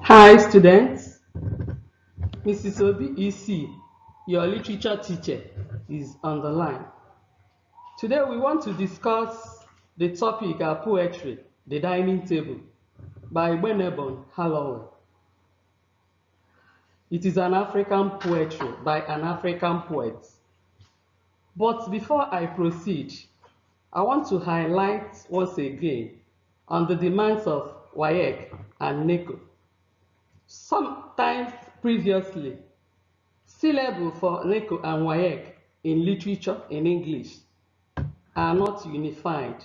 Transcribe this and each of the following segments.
Hi students, Mrs. Obi EC, your literature teacher, is on the line. Today we want to discuss the topic poetry, the dining table, by Gbenebon Hallowell. It is an African poetry by an African poet. But before I proceed, I want to highlight once again on the demands of WAEC and NECO. Sometimes previously, syllable for NECO and WAEC in literature in English are not unified.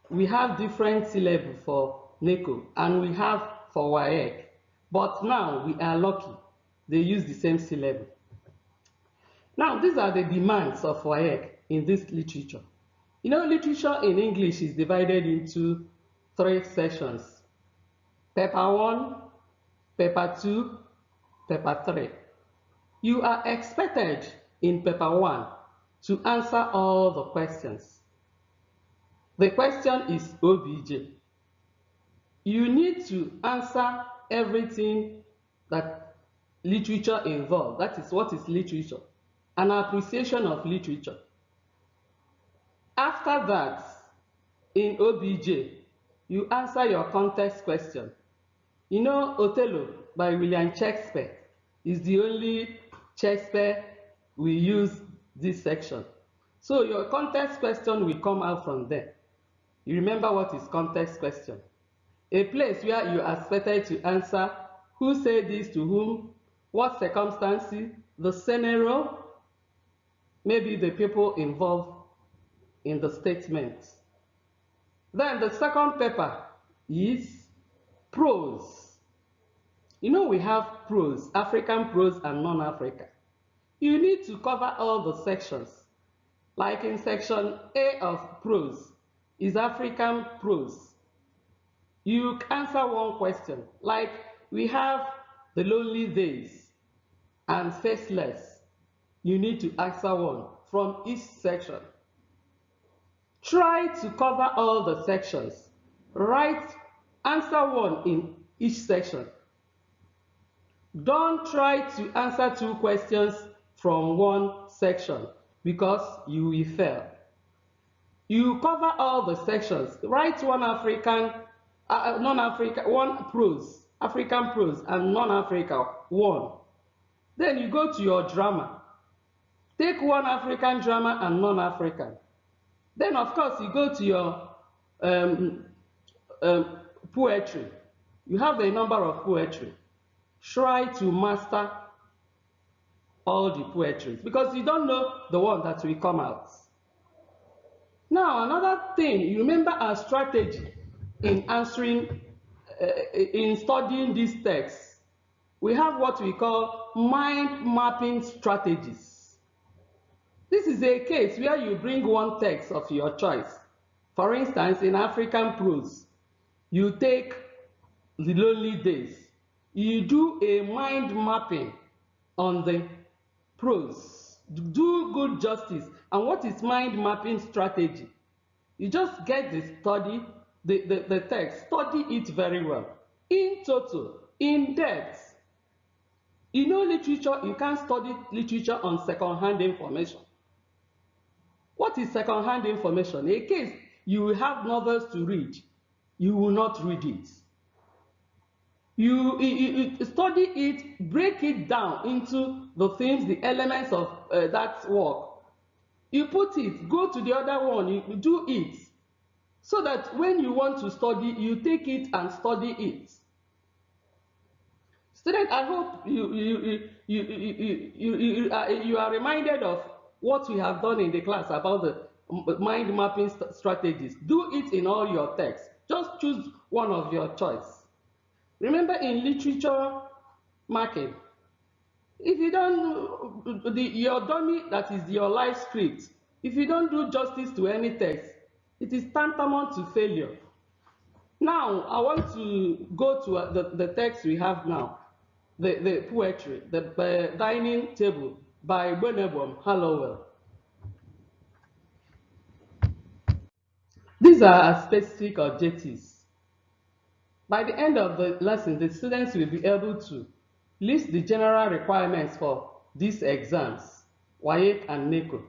We have different syllables for NECO and we have for WAEC, but now we are lucky they use the same syllable. Now these are the demands of WAEC in this literature. You know, literature in English is divided into three sections: paper 1, paper 2, paper 3. You are expected in paper 1 to answer all the questions. The question is OBJ. You need to answer everything that literature involves. That is what is literature, an appreciation of literature. After that, in OBJ, you answer your context question. You know, Othello by William Shakespeare is the only Shakespeare we use this section. So your context question will come out from there. You remember what is context question? A place where you are expected to answer who said this to whom, what circumstances, the scenario, maybe the people involved in the statement. Then the second paper is prose. You know, we have prose, African prose and non-African. You need to cover all the sections. Like in section A of prose is African prose. You answer one question. Like we have the lonely days and faceless. You need to answer one from each section. Try to cover all the sections. Answer one in each section. Don't try to answer two questions from one section because you will fail. You cover all the sections. Write one African, non-African, one prose, African prose and non-African, one. Then you go to your drama. Take one African drama and non-African. Then of course you go to your poetry. You have a number of poetry. Try to master all the poetry because you don't know the one that will come out. Now another thing, you remember our strategy in answering, in studying these texts. We have what we call mind mapping strategies. This is a case where you bring one text of your choice. For instance, in African prose, you take the lonely days. You do a mind mapping on the prose. Do good justice. And what is mind mapping strategy? You just get the text, study it very well. In total, in depth. You know literature, you can't study literature on second-hand information. What is second-hand information? In case you will have novels to read, you will not read it. You study it, break it down into the things, the elements of that work. You put it, go to the other one, you do it. So that when you want to study, you take it and study it. Students, I hope you are reminded of what we have done in the class about the mind mapping strategies. Do it in all your texts. Just choose one of your choice. Remember in literature marking, if you don't do your dummy, that is your life script, if you don't do justice to any text, it is tantamount to failure. Now, I want to go to the text we have now, the poetry, the dining table by Gbenebon Hallowell. These are specific objectives. By the end of the lesson, the students will be able to list the general requirements for these exams, WAEC and NECO.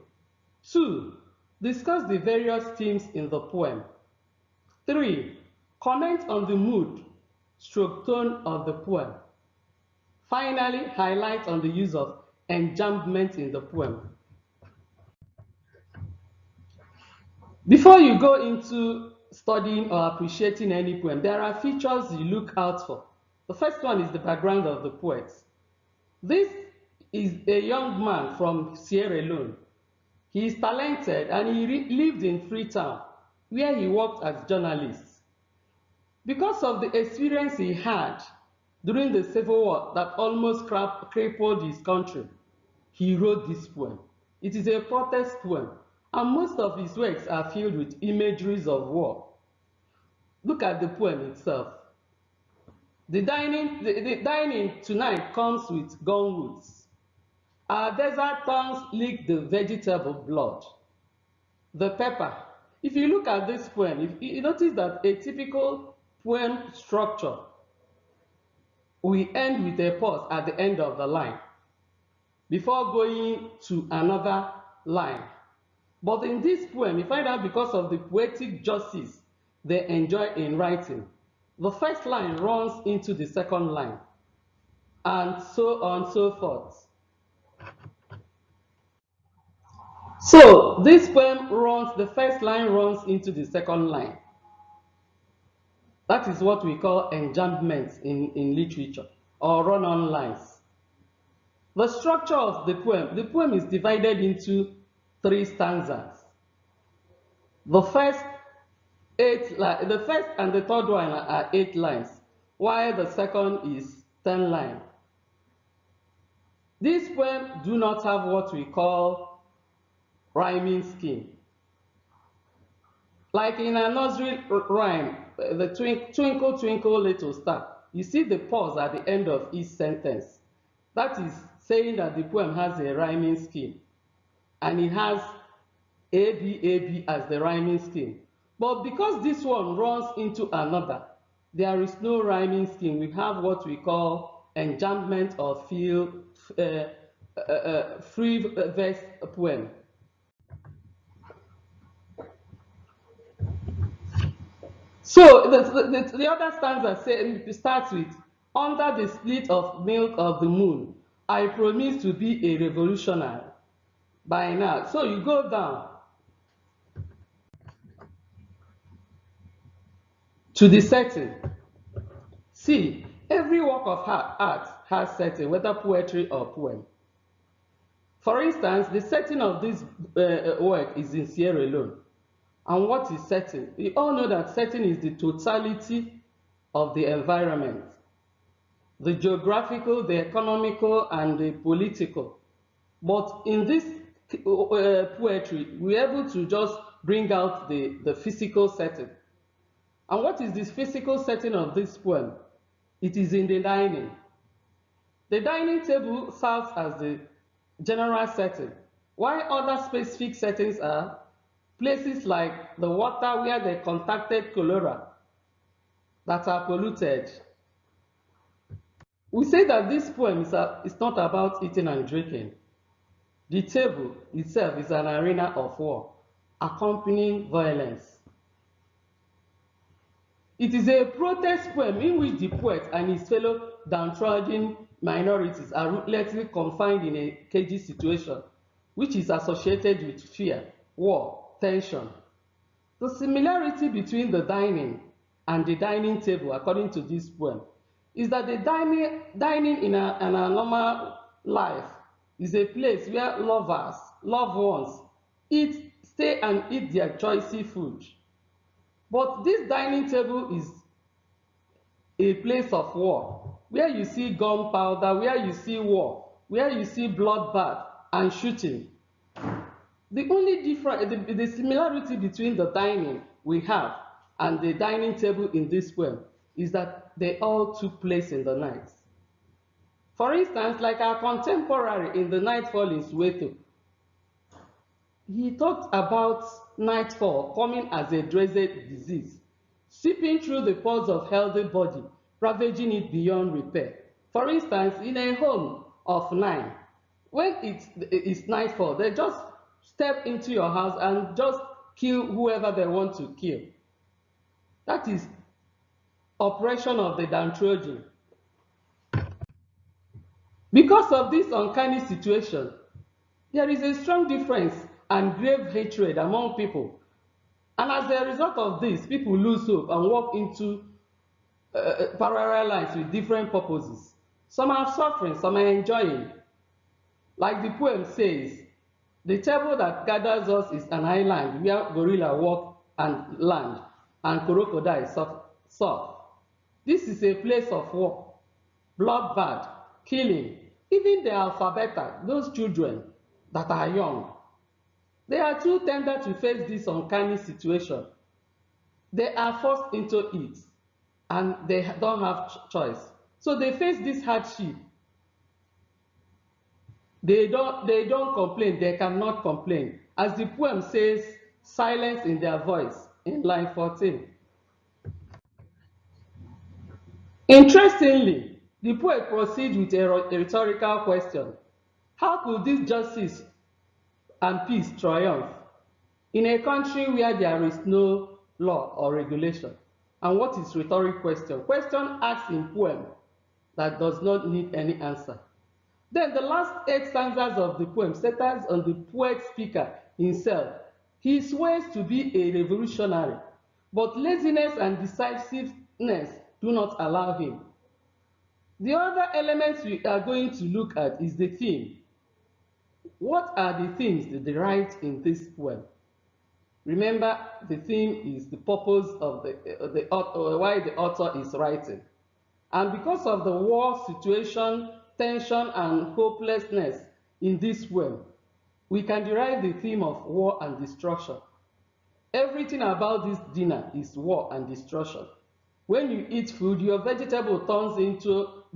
2. Discuss the various themes in the poem. 3. Comment on the mood stroke tone of the poem. Finally, highlight on the use of enjambment in the poem. Before you go into studying or appreciating any poem, there are features you look out for. The first one is the background of the poet. This is a young man from Sierra Leone. He is talented and he lived in Freetown, where he worked as a journalist. Because of the experience he had during the Civil War that almost crippled his country, he wrote this poem. It is a protest poem, and most of his works are filled with imageries of war. Look at the poem itself. The dining tonight comes with gunwoods. Our desert tongues lick the vegetable blood. The pepper. If you look at this poem, if you notice that a typical poem structure, we end with a pause at the end of the line before going to another line. But in this poem, you find out because of the poetic justice they enjoy in writing, the first line runs into the second line, and so on and so forth. So this poem runs, the first line runs into the second line. That is what we call enjambment in literature, or run-on lines. The structure of the poem is divided into 3 stanzas. The first and the third one are 8 lines, while the second is 10 lines. This poem do not have what we call rhyming scheme. Like in a nursery rhyme, the twinkle, twinkle, little star, you see the pause at the end of each sentence. That is saying that the poem has a rhyming scheme, and it has A, B, A, B as the rhyming scheme. But because this one runs into another, there is no rhyming scheme. We have what we call enjambment or free verse poem. So the other stanza starts with, under the split of milk of the moon, I promise to be a revolutionary by now. So you go down to the setting. See, every work of art has setting, whether poetry or poem. For instance, the setting of this work is in Sierra Leone. And what is setting? We all know that setting is the totality of the environment, the geographical, the economical, and the political. But in this poetry, we're able to just bring out the physical setting. And what is this physical setting of this poem? It is in the dining. The dining table serves as the general setting, while other specific settings are places like the water where they contacted cholera that are polluted. We say that this poem is not about eating and drinking. The table itself is an arena of war, accompanying violence. It is a protest poem in which the poet and his fellow downtrodden minorities are ruthlessly confined in a cagey situation, which is associated with fear, war, tension. The similarity between the dining and the dining table, according to this poem, is that the dining in a normal life is a place where loved ones, stay and eat their choicy food. But this dining table is a place of war, where you see gunpowder, where you see war, where you see bloodbath and shooting. The only difference, the similarity between the dining we have and the dining table in this poem is that they all took place in the night. For instance, like our contemporary in The Nightfall in Soweto, he talked about nightfall coming as a dreaded disease seeping through the pores of healthy body, ravaging it beyond repair. For instance, in a home of 9, when it's nightfall, they just step into your house and just kill whoever they want to kill. That is oppression of the downtrodden. Because of this uncanny situation, there is a strong difference and grave hatred among people. And as a result of this, people lose hope and walk into parallel lines with different purposes. Some are suffering, some are enjoying. Like the poem says, the table that gathers us is an island where gorilla walk and land and crocodile surf. This is a place of war, bloodbath, killing. Even the alphabeta, those children that are young, they are too tender to face this uncanny situation. They are forced into it and they don't have choice. So they face this hardship. They don't complain, they cannot complain. As the poem says, silence in their voice in line 14. Interestingly, the poet proceeds with a rhetorical question. How could this justice and peace triumph in a country where there is no law or regulation? And what is rhetoric question? Question asked in poem that does not need any answer. Then the last 8 stanzas of the poem centers on the poet speaker himself. He swears to be a revolutionary, but laziness and decisiveness do not allow him. The other elements we are going to look at is the theme. What are the themes that they write in this poem? Remember, the theme is the purpose of the author, why the author is writing. And because of the war situation, tension, and hopelessness in this poem, we can derive the theme of war and destruction. Everything about this dinner is war and destruction. When you eat food, your vegetable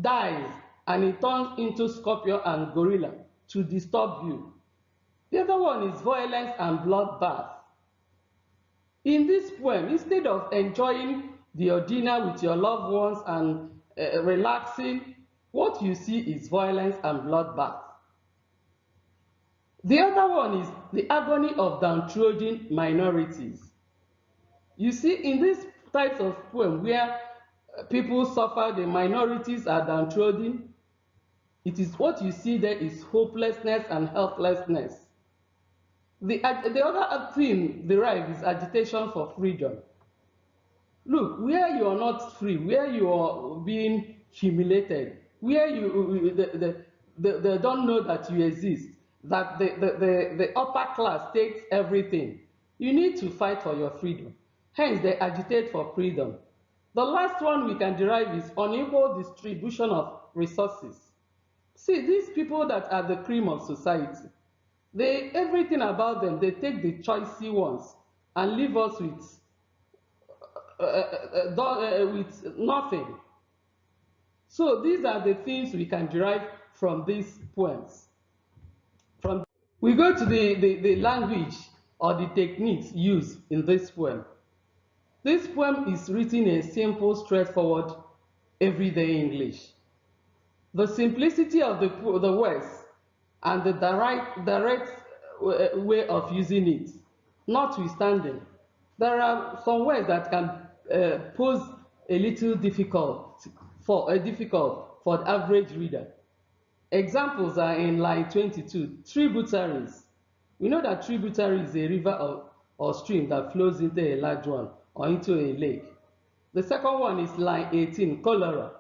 dies, and it turns into scorpion and gorilla to disturb you. The other one is violence and bloodbath. In this poem, instead of enjoying your dinner with your loved ones and relaxing, what you see is violence and bloodbath. The other one is the agony of downtrodden minorities. You see, in these types of poem where people suffer, the minorities are downtrodden, it is what you see there is hopelessness and helplessness. The other theme derived is agitation for freedom. Look, where you are not free, where you are being humiliated, where they don't know that you exist, that the upper class takes everything, you need to fight for your freedom. Hence, they agitate for freedom. The last one we can derive is unequal distribution of resources. See, these people that are the cream of society, everything about them, they take the choicy ones and leave us with nothing. So these are the things we can derive from these poems. We go to the language or the techniques used in this poem. This poem is written in simple, straightforward, everyday English. The simplicity of the words and the direct way of using it, notwithstanding, there are some words that can pose a little difficult for the average reader. Examples are in line 22, tributaries. We know that tributary is a river or stream that flows into a large one or into a lake. The second one is line 18, cholera,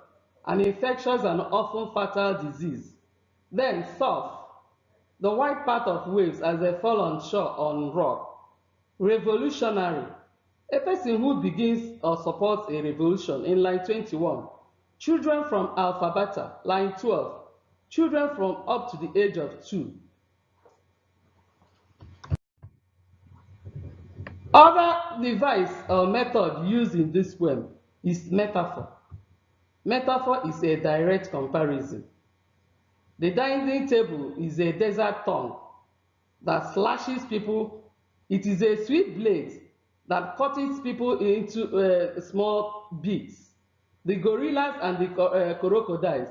an infectious and often fatal disease. Then surf, the white part of waves as they fall on shore on rock. Revolutionary, a person who begins or supports a revolution in line 21. Children from alphabeta, line 12. Children from up to the age of 2. Other device or method used in this poem is metaphor. Metaphor is a direct comparison. The dining table is a desert tongue that slashes people. It is a sweet blade that cuts people into small bits. The gorillas and the crocodiles.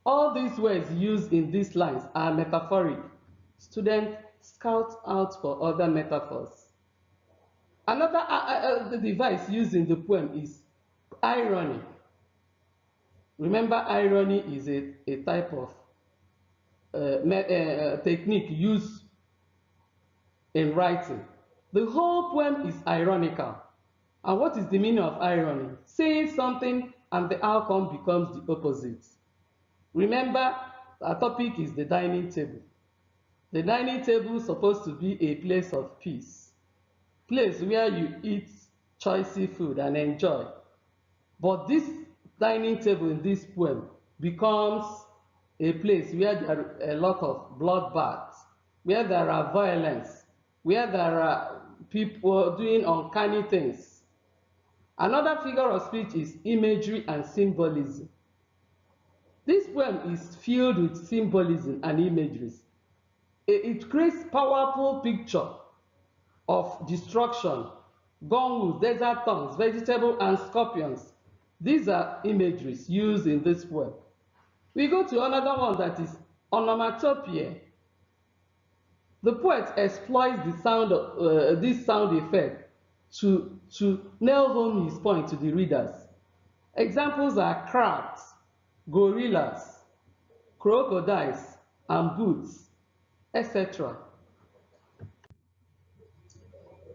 All these words used in these lines are metaphoric. Students, scout out for other metaphors. Another device used in the poem is irony. Remember, irony is a type of technique used in writing. The whole poem is ironical. And what is the meaning of irony? Saying something and the outcome becomes the opposite. Remember, our topic is the dining table. The dining table is supposed to be a place of peace, place where you eat choicy food and enjoy. But this dining table in this poem becomes a place where there are a lot of bloodbaths, where there are violence, where there are people doing uncanny things. Another figure of speech is imagery and symbolism. This poem is filled with symbolism and imageries. It creates powerful picture of destruction, gunwood, desert tongues, vegetable and scorpions. These are imageries used in this poem. We go to another one that is onomatopoeia. The poet exploits the sound of this sound effect to nail home his point to the readers. Examples are crabs, gorillas, crocodiles, and boots, etc.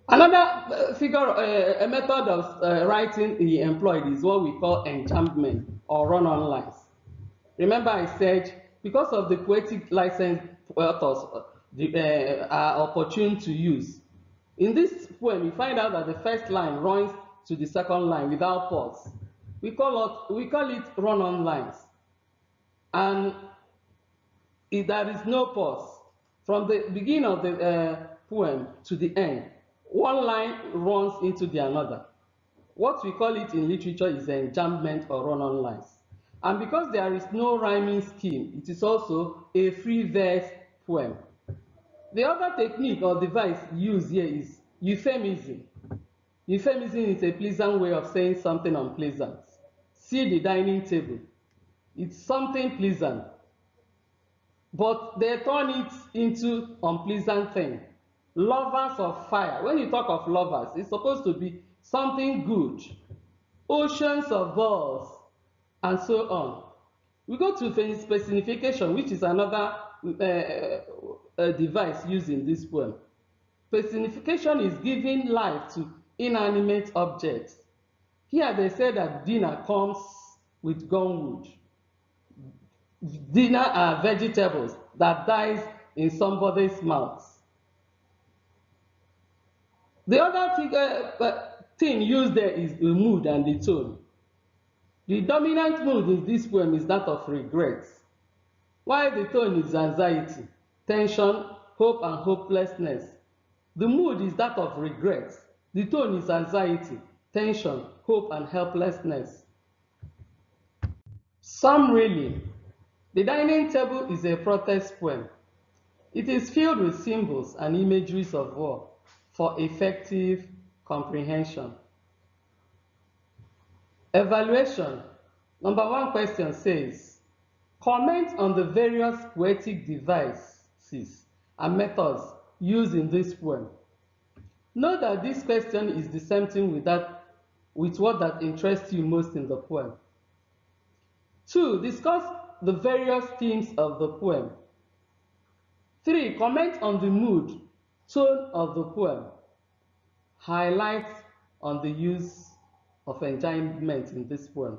Another a method of writing he employed is what we call enchantment or run-on lines. Remember I said because of the poetic license authors are opportune to use. In this poem, you find out that the first line runs to the second line without pause. We call it run-on lines. And there is no pause. From the beginning of the poem to the end, one line runs into the another. What we call it in literature is enjambment or run-on lines. And because there is no rhyming scheme, it is also a free verse poem. The other technique or device used here is euphemism. Euphemism is a pleasant way of saying something unpleasant. See the dining table. It's something pleasant, but they turn it into unpleasant thing. Lovers of fire. When you talk of lovers, it's supposed to be something good. Oceans of balls, and so on. We go to personification, which is another device used in this poem. Personification is giving life to inanimate objects. Here they say that dinner comes with gunwood. Dinner are vegetables that dies in somebody's mouth. The other thing used there is the mood and the tone. The dominant mood in this poem is that of regret, while the tone is anxiety, tension, hope and hopelessness. The mood is that of regret. The tone is anxiety, tension, hope and helplessness. Summary: the dining table is a protest poem. It is filled with symbols and imageries of war for effective comprehension. Evaluation. Number 1 question says, comment on the various poetic devices and methods used in this poem. Note that this question is the same thing with what that interests you most in the poem. 2. Discuss the various themes of the poem. 3. Comment on the mood, tone of the poem. Highlight on the use of enjoyment in this poem.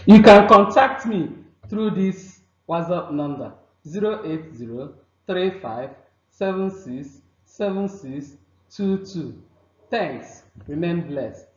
You can contact me through this WhatsApp number 08035767622. Thanks. Remain blessed.